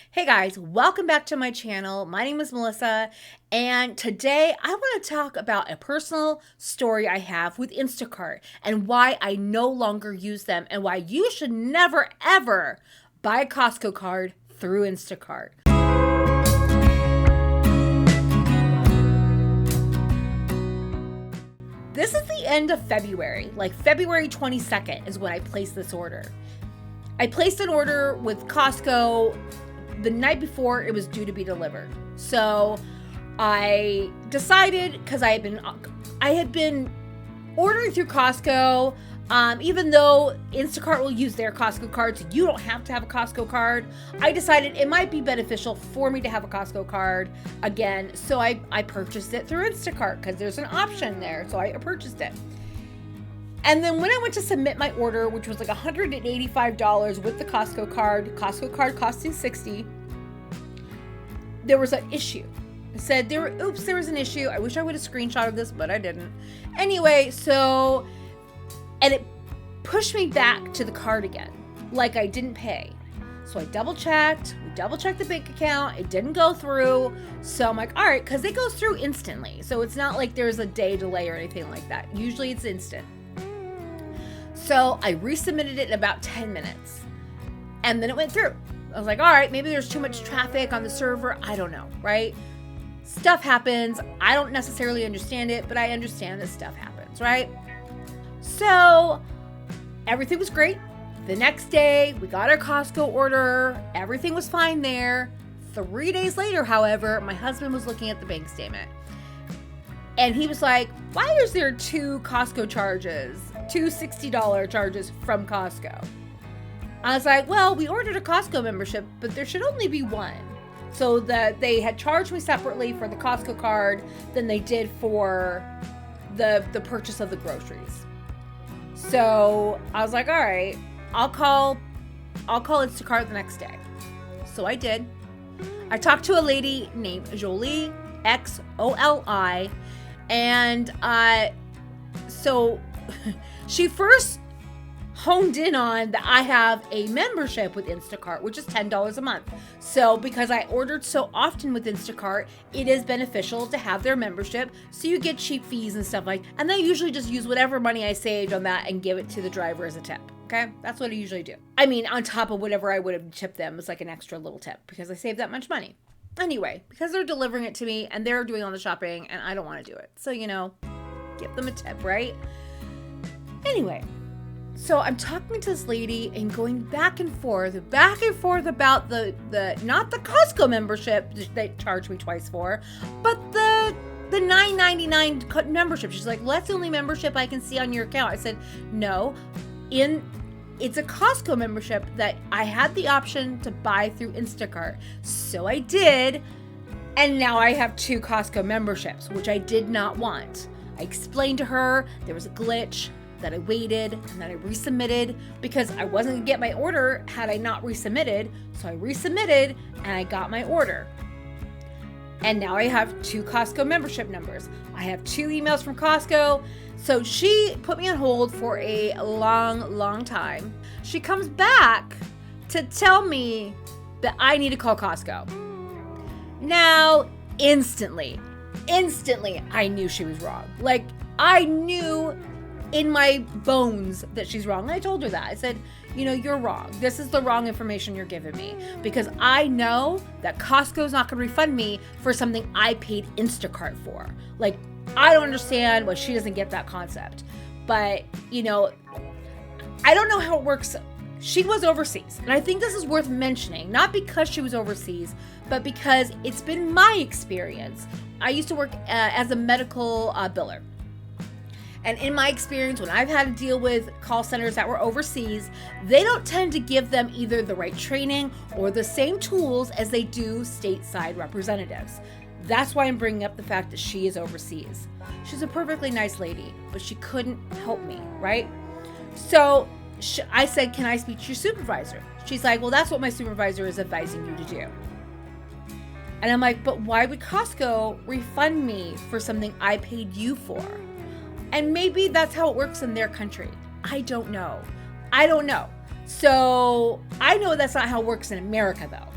Hey guys, welcome back to my channel. My name is Melissa, and today I want to talk about a personal story I have with Instacart and why I no longer use them and why you should never ever buy a Costco card through Instacart. This is the end of February, like February 22nd is when I placed this order. I placed an order with Costco the night before it was due to be delivered. So I decided, because I had been ordering through Costco, even though Instacart will use their Costco card, so you don't have to have a Costco card. I decided it might be beneficial for me to have a Costco card again, so I purchased it through Instacart because there's an option there, so I purchased it. And then when I went to submit my order, which was like $185 with the Costco card costing $60, there was an issue. It said there was an issue. I wish I would have screenshotted this, but I didn't. Anyway, and it pushed me back to the card again, like I didn't pay. So I double checked the bank account. It didn't go through. So I'm like, all right, because it goes through instantly. So it's not like there's a day delay or anything like that. Usually it's instant. So I resubmitted it in about 10 minutes and then it went through. I was like, all right, maybe there's too much traffic on the server. I don't know, right? Stuff happens. I don't necessarily understand it, but I understand that stuff happens, right? So everything was great. The next day, we got our Costco order. Everything was fine there. 3 days later, however, my husband was looking at the bank statement. And he was like, why is there two Costco charges? Two $60 charges from Costco. I was like, well, we ordered a Costco membership, but there should only be one. So that they had charged me separately for the Costco card than they did for the purchase of the groceries. So I was like, all right, I'll call Instacart the next day. So I did. I talked to a lady named Jolie, Xoli, and so she first honed in on that I have a membership with Instacart, which is $10 a month. So because I ordered so often with Instacart, it is beneficial to have their membership. So you get cheap fees and stuff and I usually just use whatever money I saved on that and give it to the driver as a tip. Okay. That's what I usually do. I mean, on top of whatever I would have tipped them, it's like an extra little tip because I saved that much money. Anyway, because they're delivering it to me and they're doing all the shopping and I don't want to do it. So, give them a tip, right? Anyway, so I'm talking to this lady and going back and forth about the not the Costco membership they charged me twice for, but the $9.99 membership. She's like, well, that's the only membership I can see on your account. I said, no, it's a Costco membership that I had the option to buy through Instacart. So I did, and now I have two Costco memberships, which I did not want. I explained to her there was a glitch, that I waited, and then I resubmitted because I wasn't gonna get my order had I not resubmitted. So I resubmitted and I got my order. And now I have two Costco membership numbers. I have two emails from Costco. So she put me on hold for a long, long time. She comes back to tell me that I need to call Costco. Now, instantly, I knew she was wrong. Like, I knew in my bones that she's wrong. And I told her that. I said, you're wrong. This is the wrong information you're giving me because I know that Costco's not going to refund me for something I paid Instacart for. Like, I don't understand why she doesn't get that concept. But, I don't know how it works. She was overseas. And I think this is worth mentioning, not because she was overseas, but because it's been my experience. I used to work as a medical biller. And in my experience, when I've had to deal with call centers that were overseas, they don't tend to give them either the right training or the same tools as they do stateside representatives. That's why I'm bringing up the fact that she is overseas. She's a perfectly nice lady, but she couldn't help me, right? So I said, can I speak to your supervisor? She's like, well, that's what my supervisor is advising you to do. And I'm like, but why would Costco refund me for something I paid you for? And maybe that's how it works in their country. I don't know. So I know that's not how it works in America, though.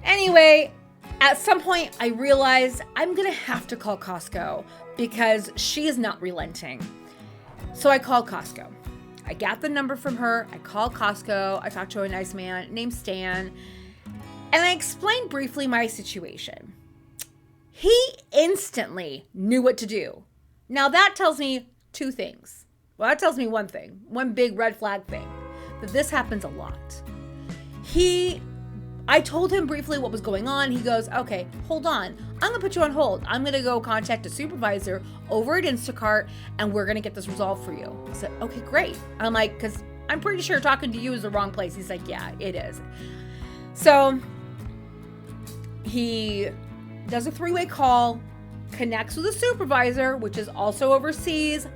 Anyway, at some point I realized I'm going to have to call Costco because she is not relenting. So I called Costco. I got the number from her. I called Costco. I talked to a nice man named Stan, and I explained briefly my situation. He instantly knew what to do. Now that tells me two things. Well, that tells me one thing, one big red flag thing, that this happens a lot. I told him briefly what was going on. He goes, okay, hold on. I'm going to put you on hold. I'm going to go contact a supervisor over at Instacart, and we're going to get this resolved for you. I said, okay, great. I'm like, because I'm pretty sure talking to you is the wrong place. He's like, yeah, it is. So he does a 3-way call, connects with a supervisor, which is also overseas.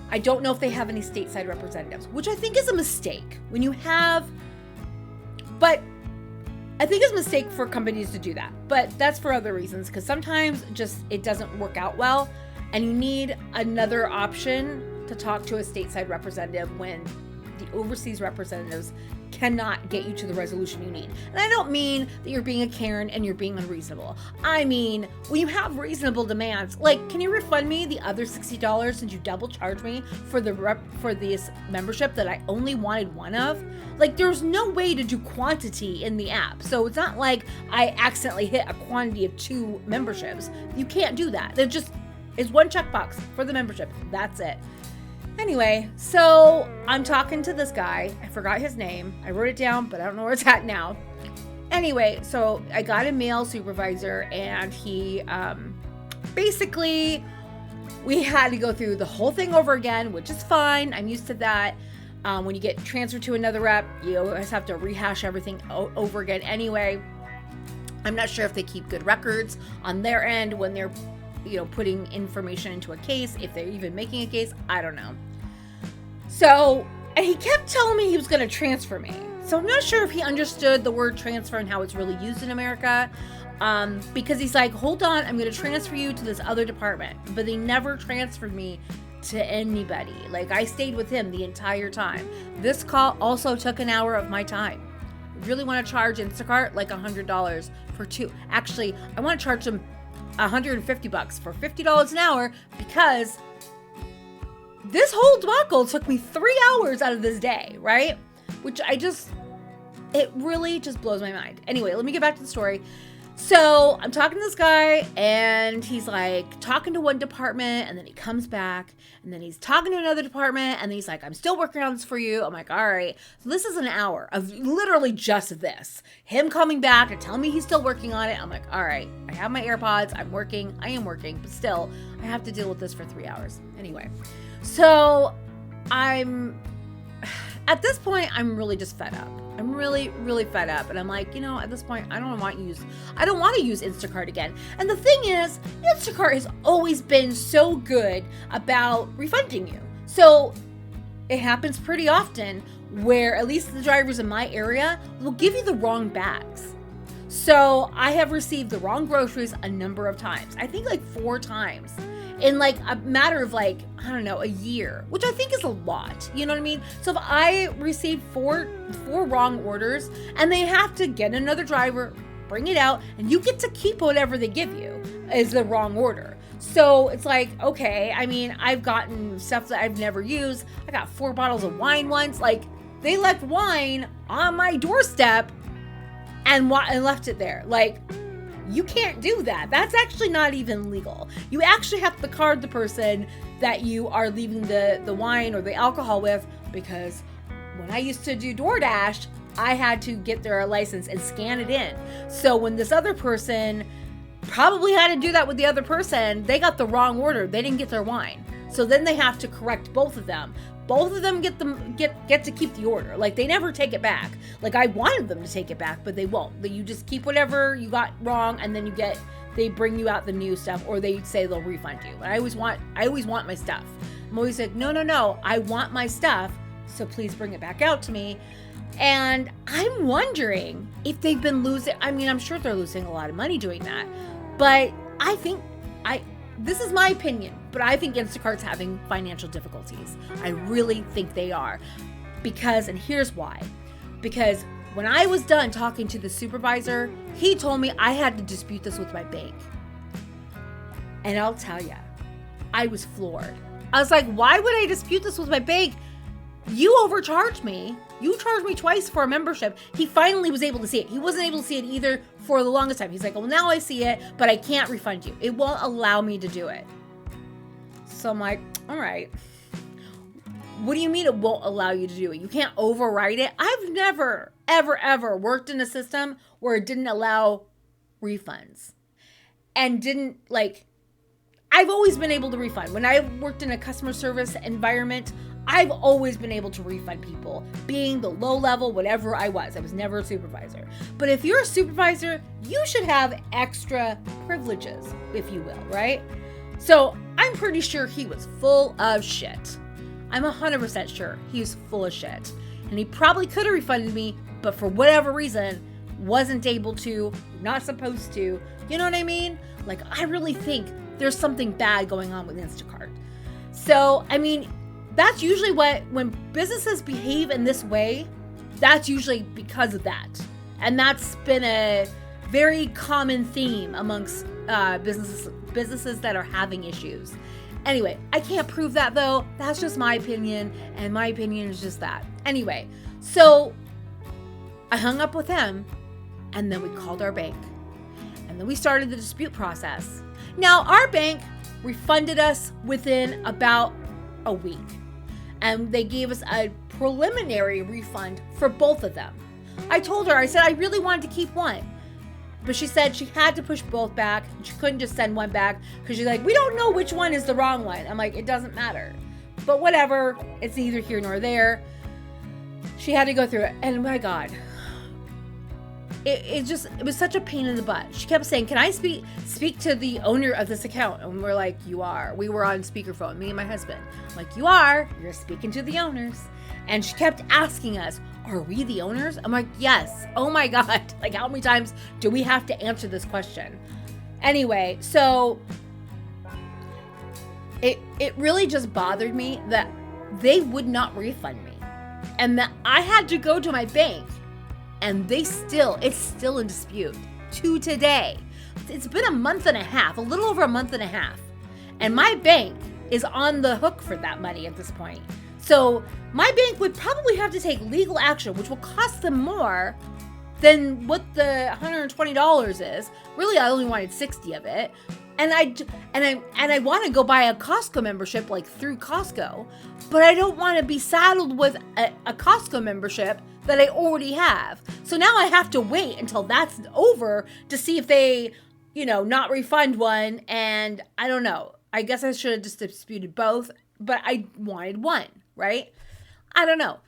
I don't know if they have any stateside representatives, which I think is a mistake. But I think it's a mistake for companies to do that. But that's for other reasons, because sometimes just it doesn't work out well, and you need another option to talk to a stateside representative when the overseas representatives cannot get you to the resolution you need. And I don't mean that you're being a Karen and you're being unreasonable. I mean, when you have reasonable demands, like, can you refund me the other $60 since you double charged me for this membership that I only wanted one of? Like, there's no way to do quantity in the app. So it's not like I accidentally hit a quantity of 2 memberships. You can't do that. It's one checkbox for the membership. That's it. Anyway, so I'm talking to this guy. I forgot his name. I wrote it down, but I don't know where it's at now. Anyway, so I got a male supervisor, and he basically, we had to go through the whole thing over again, which is fine. I'm used to that. When you get transferred to another rep, you always have to rehash everything over again anyway. I'm not sure if they keep good records on their end when they're putting information into a case, if they're even making a case, I don't know. So, and he kept telling me he was going to transfer me. So I'm not sure if he understood the word transfer and how it's really used in America. Because he's like, hold on, I'm going to transfer you to this other department. But they never transferred me to anybody. Like, I stayed with him the entire time. This call also took an hour of my time. I really want to charge Instacart like $100 for 2. Actually, I want to charge them $150 for $50 an hour, because this whole debacle took me 3 hours out of this day, right? Which it really just blows my mind. Anyway, let me get back to the story. So I'm talking to this guy, and he's like talking to one department, and then he comes back, and then he's talking to another department, and then he's like, I'm still working on this for you. I'm like, all right. So this is an hour of literally just this. Him coming back and telling me he's still working on it. I'm like, all right, I have my AirPods. I am working, but still, I have to deal with this for 3 hours. Anyway, so at this point, I'm really just fed up. I'm really, really fed up. And I'm like, at this point, I don't want to use Instacart again. And the thing is, Instacart has always been so good about refunding you. So it happens pretty often where at least the drivers in my area will give you the wrong bags. So I have received the wrong groceries a number of times. I think like 4 times. In like a matter of like, I don't know, a year, which I think is a lot. You know what I mean? So if I receive four wrong orders, and they have to get another driver, bring it out, and you get to keep whatever they give you is the wrong order. So it's like, okay, I mean, I've gotten stuff that I've never used. I got 4 bottles of wine once. Like, they left wine on my doorstep and left it there. Like, you can't do that. That's actually not even legal. You actually have to card the person that you are leaving the wine or the alcohol with, because when I used to do DoorDash, I had to get their license and scan it in. So when this other person probably had to do that with the other person, they got the wrong order. They didn't get their wine. So then they have to correct both of them. Both of them get to keep the order. Like, they never take it back. Like, I wanted them to take it back, but they won't. You just keep whatever you got wrong, and then they bring you out the new stuff, or they say they'll refund you. And I always want my stuff. I'm always like, no, I want my stuff, so please bring it back out to me. And I'm wondering if they've been losing. I mean, I'm sure they're losing a lot of money doing that, but I think this is my opinion, but I think Instacart's having financial difficulties. I really think they are. And here's why. Because When I was done talking to the supervisor, he told me I had to dispute this with my bank. And I'll tell you, I was floored. I was like, why would I dispute this with my bank? You overcharged me. You charged me twice for a membership. He finally was able to see it. He wasn't able to see it either for the longest time. He's like, well, now I see it, but I can't refund you. It won't allow me to do it. So I'm like, all right. What do you mean it won't allow you to do it? You can't override it? I've never, ever worked in a system where it didn't allow refunds. And didn't, like, I've always been able to refund. When I worked in a customer service environment, I've always been able to refund people, being the low level, whatever I was. I was never a supervisor. But if you're a supervisor, you should have extra privileges, if you will, right? So I'm pretty sure he was full of shit. I'm 100% sure he was full of shit. And he probably could have refunded me, but for whatever reason, wasn't able to, not supposed to. You know what I mean? Like, I really think there's something bad going on with Instacart. So, I mean, that's usually when businesses behave in this way, that's usually because of that. And that's been a very common theme amongst businesses that are having issues. Anyway, I can't prove that though. That's just my opinion, and my opinion is just that. Anyway, so I hung up with him, and then we called our bank. And then we started the dispute process. Now, our bank refunded us within about a week. And they gave us a preliminary refund for both of them. I told her, I said, I really wanted to keep one. But she said she had to push both back. She couldn't just send one back because she's like, we don't know which one is the wrong one. I'm like, it doesn't matter. But whatever, it's neither here nor there. She had to go through it. And my God, it was such a pain in the butt. She kept saying, can I speak to the owner of this account? And we're like, you are. We were on speakerphone, me and my husband. I'm like, you are. You're speaking to the owners. And she kept asking us, are we the owners? I'm like, yes. Oh my God. Like, how many times do we have to answer this question? Anyway, so it really just bothered me that they would not refund me. And that I had to go to my bank, and it's still in dispute to today. It's been a month and a half, a little over a month and a half. And my bank is on the hook for that money at this point. So my bank would probably have to take legal action, which will cost them more than what the $120 is. Really, I only wanted 60 of it. And I want to go buy a Costco membership, like through Costco, but I don't want to be saddled with a Costco membership that I already have. So now I have to wait until that's over to see if they, not refund one. And I don't know. I guess I should have just disputed both, but I wanted one, right? I don't know.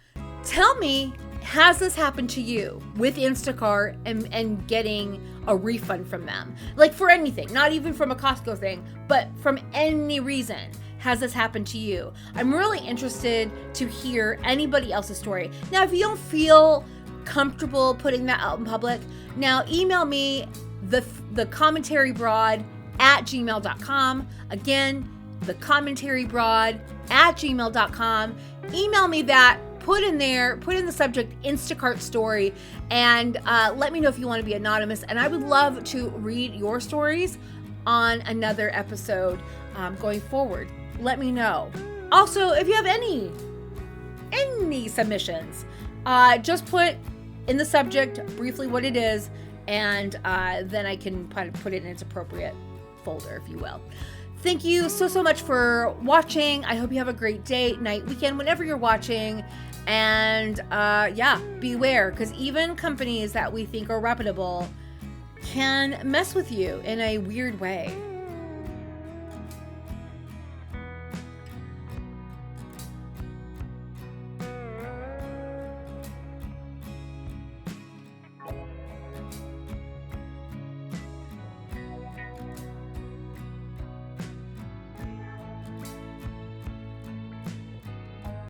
Tell me, has this happened to you with Instacart and getting a refund from them? Like, for anything, not even from a Costco thing, but from any reason. Has this happened to you? I'm really interested to hear anybody else's story. Now, if you don't feel comfortable putting that out in public, now email me the commentarybroad@gmail.com. Again, the commentarybroad@gmail.com. Email me that. Put in the subject Instacart story, and let me know if you want to be anonymous. And I would love to read your stories on another episode going forward. Let me know. Also, if you have any submissions, just put in the subject briefly what it is, and then I can put it in its appropriate folder, if you will. Thank you so much for watching. I hope you have a great day, night, weekend, whenever you're watching. And beware, because even companies that we think are reputable can mess with you in a weird way.